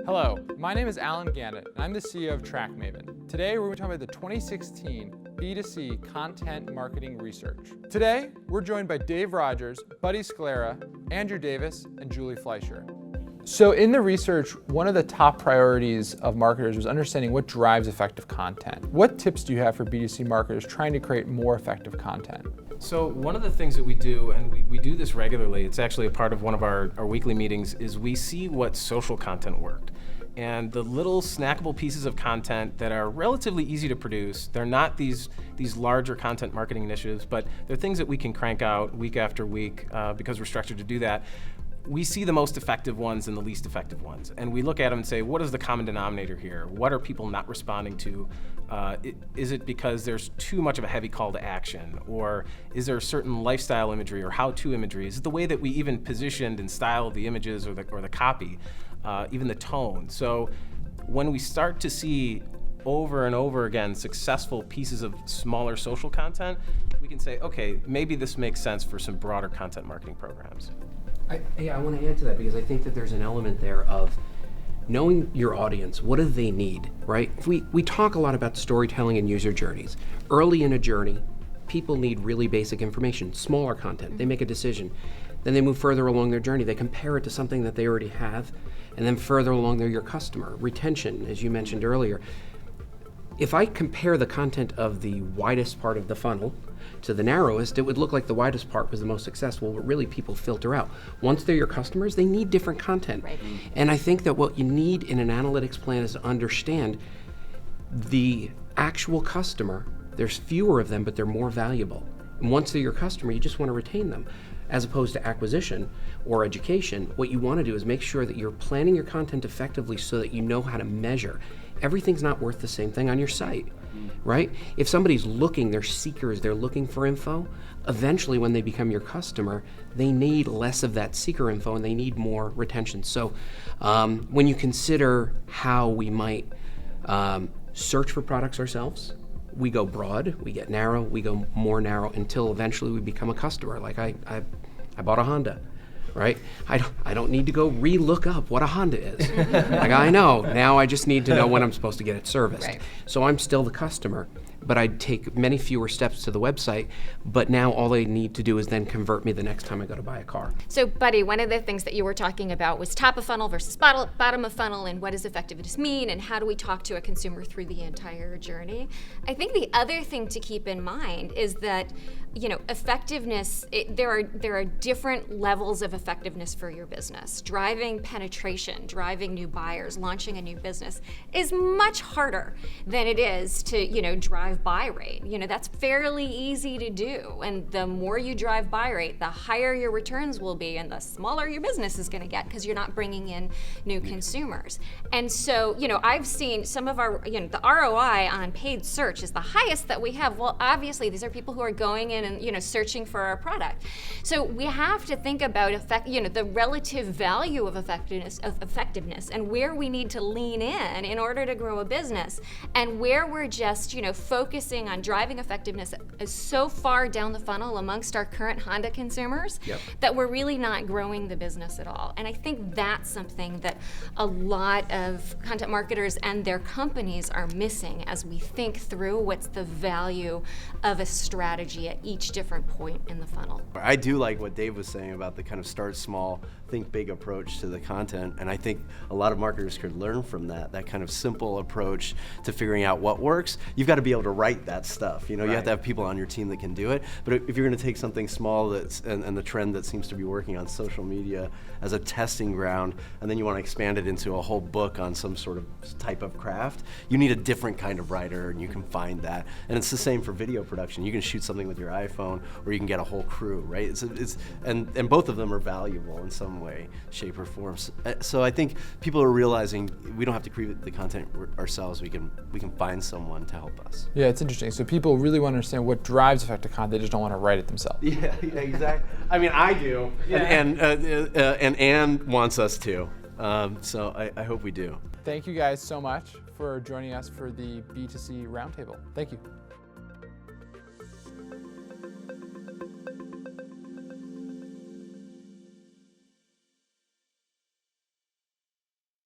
Hello, my name is Allen Gannett, and I'm the CEO of TrackMaven. Today, we're going to talk about the 2016 B2C Content Marketing Research. Today, we're joined by Dave Rodgers, Buddy Scalera, Andrew Davis, and Julie Fleischer. So in the research, one of the top priorities of marketers was understanding what drives effective content. What tips do you have for B2C marketers trying to create more effective content? So one of the things that we do, and we do this regularly, it's actually a part of one of our weekly meetings, is we see what social content worked. And the little snackable pieces of content that are relatively easy to produce, they're not these larger content marketing initiatives, but they're things that we can crank out week after week because we're structured to do that. We see the most effective ones and the least effective ones. And we look at them and say, what is the common denominator here? What are people not responding to? Is it because there's too much of a heavy call to action? Or is there a certain lifestyle imagery or how-to imagery? Is it the way that we even positioned and styled the images or the copy, even the tone? So when we start to see over and over again successful pieces of smaller social content, we can say, okay, maybe this makes sense for some broader content marketing programs. I want to add to that because I think that there's an element there of knowing your audience. What do they need, right? We talk a lot about storytelling and user journeys. Early in a journey, people need really basic information, smaller content. They make a decision. Then they move further along their journey. They compare it to something that they already have. And then further along, they're your customer. Retention, as you mentioned earlier. If I compare the content of the widest part of the funnel to the narrowest, it would look like the widest part was the most successful, but really people filter out. Once they're your customers, they need different content. Right. And I think that what you need in an analytics plan is to understand the actual customer. There's fewer of them, but they're more valuable. And once they're your customer, you just want to retain them. As opposed to acquisition or education, what you want to do is make sure that you're planning your content effectively so that you know how to measure. Everything's not worth the same thing on your site, right? If somebody's looking, they're seekers, they're looking for info, eventually when they become your customer, they need less of that seeker info and they need more retention. So when you consider how we might search for products ourselves, we go broad, we get narrow, we go more narrow until eventually we become a customer. Like I bought a Honda, right? I don't need to go re-look up what a Honda is. Like I know, now I just need to know when I'm supposed to get it serviced. Right. So I'm still the customer, but I'd take many fewer steps to the website, but now all they need to do is then convert me the next time I go to buy a car. So Buddy, one of the things that you were talking about was top of funnel versus bottom of funnel, and what does effectiveness mean, and how do we talk to a consumer through the entire journey? I think the other thing to keep in mind is that, effectiveness, there are different levels of effectiveness for your business. Driving penetration, driving new buyers, launching a new business is much harder than it is to, drive buy rate. That's fairly easy to do. And the more you drive buy rate, the higher your returns will be and the smaller your business is going to get because you're not bringing in new consumers. And so, I've seen some of our, the ROI on paid search is the highest that we have. Well, obviously, these are people who are going in and, searching for our product. So we have to think about the relative value of effectiveness and where we need to lean in order to grow a business, and where we're just, focusing on driving effectiveness is so far down the funnel amongst our current Honda consumers that we're really not growing the business at all. And I think that's something that a lot of content marketers and their companies are missing as we think through what's the value of a strategy at each different point in the funnel. I do like what Dave was saying about the kind of start small, think big approach to the content, and I think a lot of marketers could learn from that kind of simple approach to figuring out what works. You've got to be able to write that stuff. You have to have people on your team that can do it, but if you're going to take something small and the trend that seems to be working on social media as a testing ground, and then you want to expand it into a whole book on some sort of type of craft, you need a different kind of writer, and you can find that. And it's the same for video production. You can shoot something with your iPhone, or you can get a whole crew, right? And both of them are valuable in some way, shape, or form. So I think people are realizing we don't have to create the content ourselves. We can find someone to help us. Yeah, it's interesting. So people really want to understand what drives effective content. They just don't want to write it themselves. Yeah, exactly. I mean, I do, and Ann wants us to. So I hope we do. Thank you guys so much for joining us for the B2C Roundtable. Thank you.